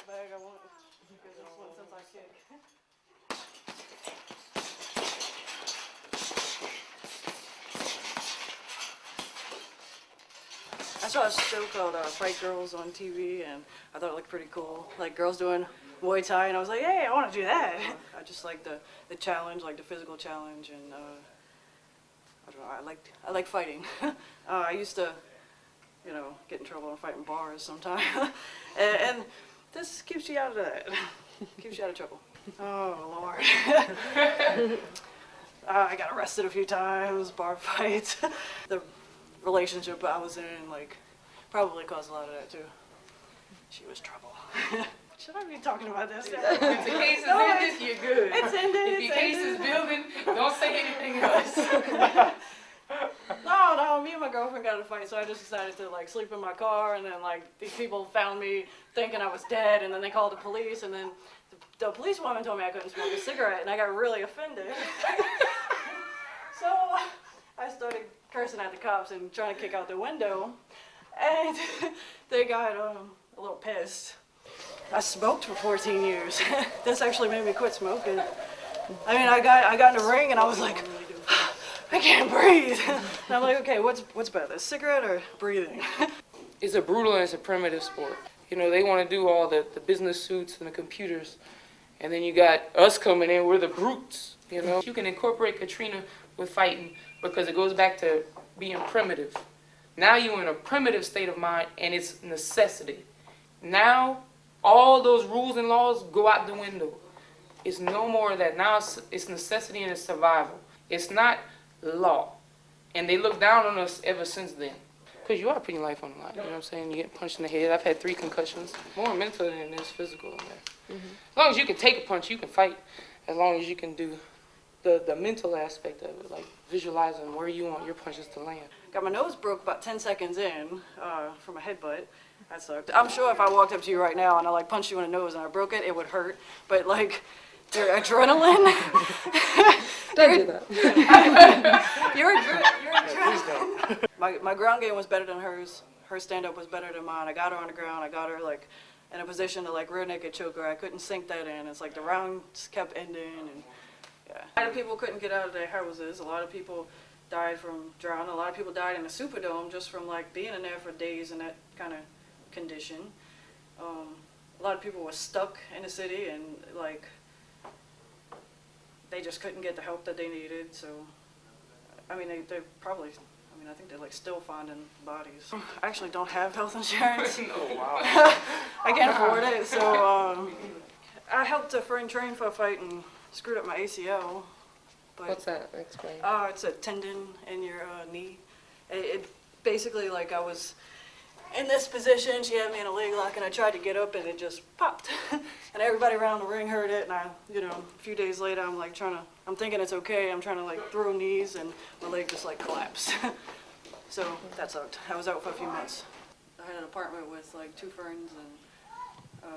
bag I want. Because this one since I kick. I saw a show called Fight Girls on TV, and I thought it looked pretty cool. Like girls doing Muay Thai, and I was like, hey, I want to do that. I just like the challenge, like the physical challenge, and I don't know, I like fighting. I used to, you know, get in trouble and fight in bars sometimes, and this keeps you out of that. Keeps you out of trouble. Oh Lord. I got arrested a few times, bar fights. The relationship I was in, like, probably caused a lot of that too. She was trouble. Should I be talking about this? If the case is ended, you're good. It's ended. If your case is building, don't say anything else. No, me and my girlfriend got in a fight, so I just decided to like sleep in my car, and then like these people found me thinking I was dead, and then they called the police, and then the police woman told me I couldn't smoke a cigarette, and I got really offended. So I started cursing at the cops and trying to kick out the window, and they got a little pissed. I smoked for 14 years. This actually made me quit smoking. I mean, I got in the ring and I was like, I can't breathe. And I'm like, okay, what's better, a cigarette or breathing? It's a brutal and it's a primitive sport. You know, they want to do all the business suits and the computers, and then you got us coming in, we're the brutes, you know. You can incorporate Katrina with fighting because it goes back to being primitive. Now you're in a primitive state of mind and it's necessity. Now all those rules and laws go out the window. It's no more of that. Now it's necessity and it's survival. It's not law. And they look down on us ever since then. Because you are putting your life on the line, you know what I'm saying? You get punched in the head. I've had 3 concussions. More mental than it is physical in there. As long as you can take a punch, you can fight. As long as you can do the mental aspect of it, like visualizing where you want your punches to land. Got my nose broke about 10 seconds in from a headbutt. That sucked. I'm sure if I walked up to you right now and I like punched you in the nose and I broke it, it would hurt. But like your adrenaline. Don't do that. Your adrenaline. My ground game was better than hers. Her stand-up was better than mine. I got her on the ground. I got her like in a position to like rear naked choke her. I couldn't sink that in. It's like the rounds kept ending, and yeah. A lot of people couldn't get out of their houses. A lot of people died from drowning. A lot of people died in the Superdome just from like being in there for days in that kind of condition. A lot of people were stuck in the city and like they just couldn't get the help that they needed. So, I mean, they probably, I mean, I think they're like still finding bodies. I actually don't have health insurance. Oh, wow. I can't afford it. So I helped a friend train for a fight and screwed up my ACL. But, What's that? Explain. it's a tendon in your knee. It basically, like, I was in this position, she had me in a leg lock, and I tried to get up, and it just popped. And everybody around the ring heard it, and I, you know, a few days later, I'm like I'm thinking it's okay, I'm trying to like throw knees, and my leg just like collapsed. So that sucked. I was out for a few months. I had an apartment with like 2 friends, and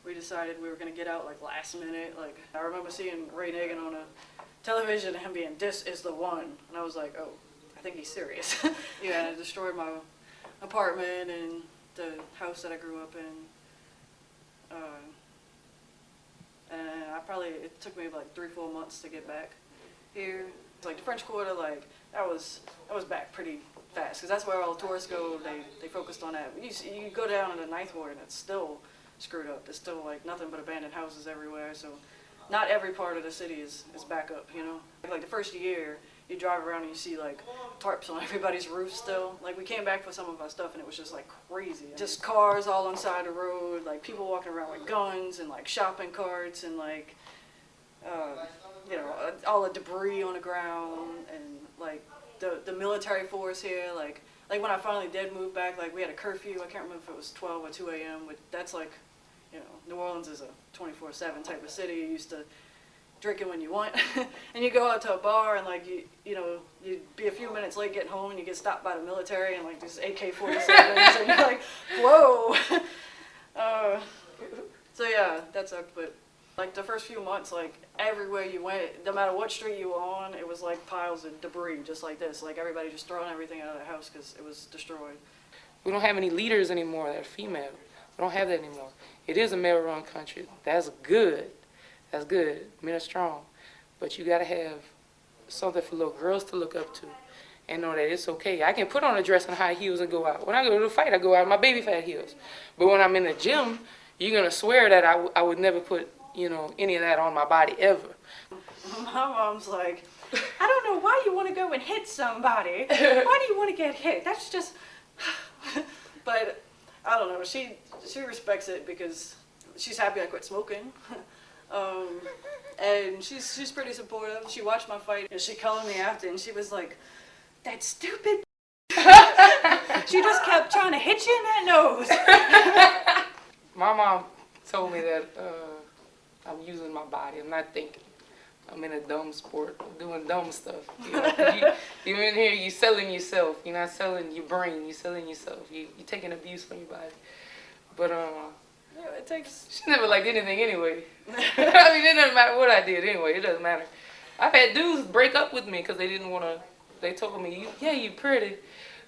we decided we were gonna get out like last minute. Like I remember seeing Ray Nagin on a television and him being, "This is the one," and I was like, oh, I think he's serious. Yeah, and it destroyed my apartment and the house that I grew up in. And it took me like 3-4 months to get back here. Like the French Quarter, like that was back pretty fast, because that's where all the tourists go. They focused on that. You go down in the Ninth Ward and it's still screwed up. There's still like nothing but abandoned houses everywhere. So not every part of the city is back up, you know. Like the first year, you drive around and you see like tarps on everybody's roof still. Like we came back for some of our stuff and it was just like crazy. Just cars all on the side of the road, like people walking around with guns and like shopping carts and like, you know, all the debris on the ground, and like the military force here. Like when I finally did move back, like we had a curfew. I can't remember if it was 12 or 2 a.m. But that's like, you know, New Orleans is a 24/7 type of city. You used to drink it when you want, and you go out to a bar and like you know, you'd be a few minutes late getting home and you get stopped by the military and like these AK-47s and you're like, whoa. So yeah, that sucked. But like the first few months, like everywhere you went, no matter what street you were on, it was like piles of debris just like this. Like everybody just throwing everything out of the house because it was destroyed. We don't have any leaders anymore that are female. We don't have that anymore. It is a male-run country. That's good. That's good. Men are strong. But you got to have something for little girls to look up to and know that it's okay. I can put on a dress and high heels and go out. When I go to the fight, I go out in my baby fat heels. But when I'm in the gym, you're going to swear that I would never put, you know, any of that on my body ever. My mom's like, I don't know why you want to go and hit somebody. Why do you want to get hit? That's just... But I don't know. She respects it because she's happy I quit smoking. And she's pretty supportive. She watched my fight and she called me after and she was like, that stupid she just kept trying to hit you in that nose. My mom told me that I'm using my body. I'm not thinking. I'm in a dumb sport, doing dumb stuff. You know, you in here, you selling yourself. You're not selling your brain. You're selling yourself. You're taking abuse from your body. But yeah, it takes. she never liked anything anyway. I mean, it doesn't matter what I did anyway. It doesn't matter. I've had dudes break up with me because they didn't want to. They told me, yeah, you pretty,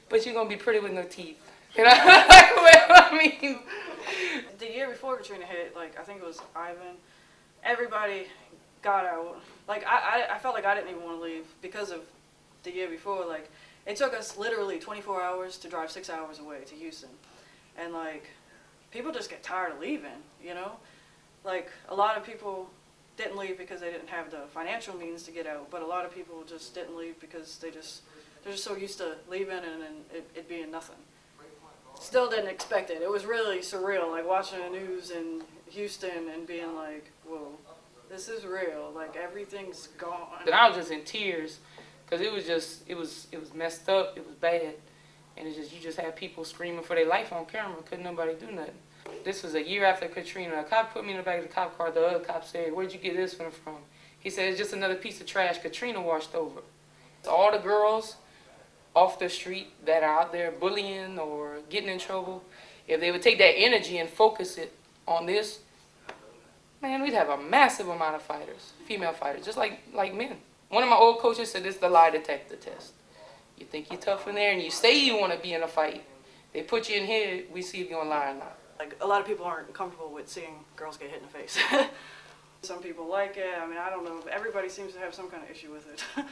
but you're gonna be pretty with no teeth. And I'm like, well, I mean. The year before Katrina hit, like I think it was Ivan. Everybody got out. Like I felt like I didn't even want to leave because of the year before. Like it took us literally 24 hours to drive 6 hours away to Houston, and like people just get tired of leaving. You know, like a lot of people didn't leave because they didn't have the financial means to get out, but a lot of people just didn't leave because they're just so used to leaving and it being nothing. Still didn't expect it. It was really surreal, like watching the news in Houston and being like, whoa, this is real. Like everything's gone. And I was just in tears because it was messed up. It was bad, and you just had people screaming for their life on camera. Couldn't nobody do nothing. This was a year after Katrina. A cop put me in the back of the cop car. The other cop said, where'd you get this one from? He said, it's just another piece of trash Katrina washed over. All the girls off the street that are out there bullying or getting in trouble, if they would take that energy and focus it on this, man, we'd have a massive amount of fighters, female fighters, just like men. One of my old coaches said this is the lie detector test. You think you're tough in there and you say you want to be in a fight. They put you in here, we see if you're going to lie or not. Like, a lot of people aren't comfortable with seeing girls get hit in the face. Some people like it. I mean, I don't know. Everybody seems to have some kind of issue with it.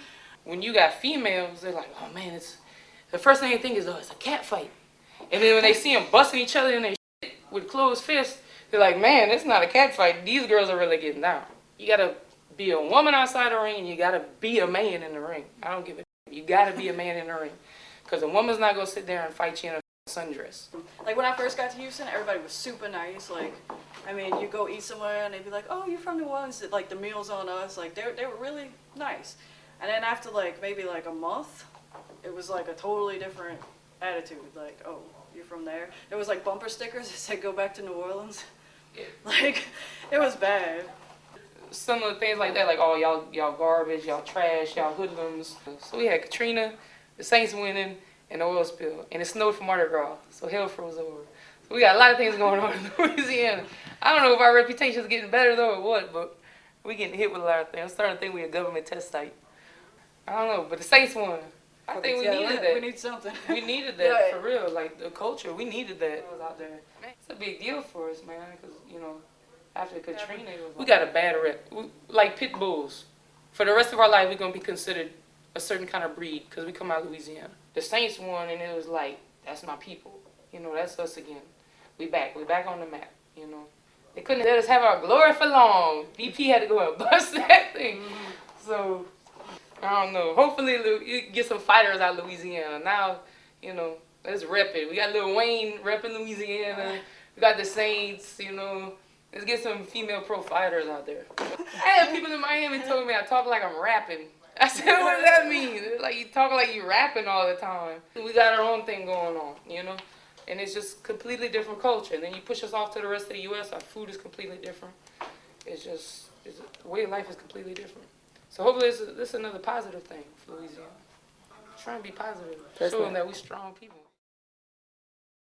When you got females, they're like, oh man, it's the first thing they think is, oh, it's a cat fight. And then when they see them busting each other in their shit with closed fists, they're like, man, it's not a cat fight. These girls are really getting down. You got to be a woman outside the ring, and you got to be a man in the ring. I don't give a shit. You got to be a man in the ring. Because a woman's not going to sit there and fight you in a sundress. Like when I first got to Houston, everybody was super nice. Like, I mean, you go eat somewhere and they'd be like, oh, you're from New Orleans. Like, the meals on us. Like, they were really nice. And then after, like, maybe like a month, it was like a totally different attitude. Like, oh, you're from there? There was like bumper stickers that said, go back to New Orleans. Yeah. Like, it was bad. Some of the things like that, like, oh, y'all garbage, y'all trash, y'all hoodlums. So we had Katrina, the Saints winning, and the oil spill. And it snowed for Mardi Gras, so hell froze over. So we got a lot of things going on in Louisiana. I don't know if our reputation is getting better, though, or what, but we getting hit with a lot of things. I'm starting to think we're a government test site. I don't know, but the Saints won. I think we needed that. We need something. We needed that, for real. Like, the culture, we needed that. Was out there. It's a big deal for us, man, because, you know, after Katrina, we got a bad rep. Like pit bulls. For the rest of our life, we're going to be considered a certain kind of breed because we come out of Louisiana. The Saints won, and it was like, that's my people. You know, that's us again. We back on the map, you know. They couldn't let us have our glory for long. BP had to go and bust that thing. So, I don't know. Hopefully, you get some fighters out of Louisiana. Now, you know, let's rep it. We got Lil Wayne repping Louisiana. We got the Saints, you know. Let's get some female pro fighters out there. I had people in Miami told me I talk like I'm rapping. I said, what does that mean? Like, you talk like you rapping all the time. We got our own thing going on, you know? And it's just completely different culture. And then you push us off to the rest of the U.S., our food is completely different. The way of life is completely different. So hopefully this is another positive thing for Louisiana. Trying to be positive. Show them that we're strong people.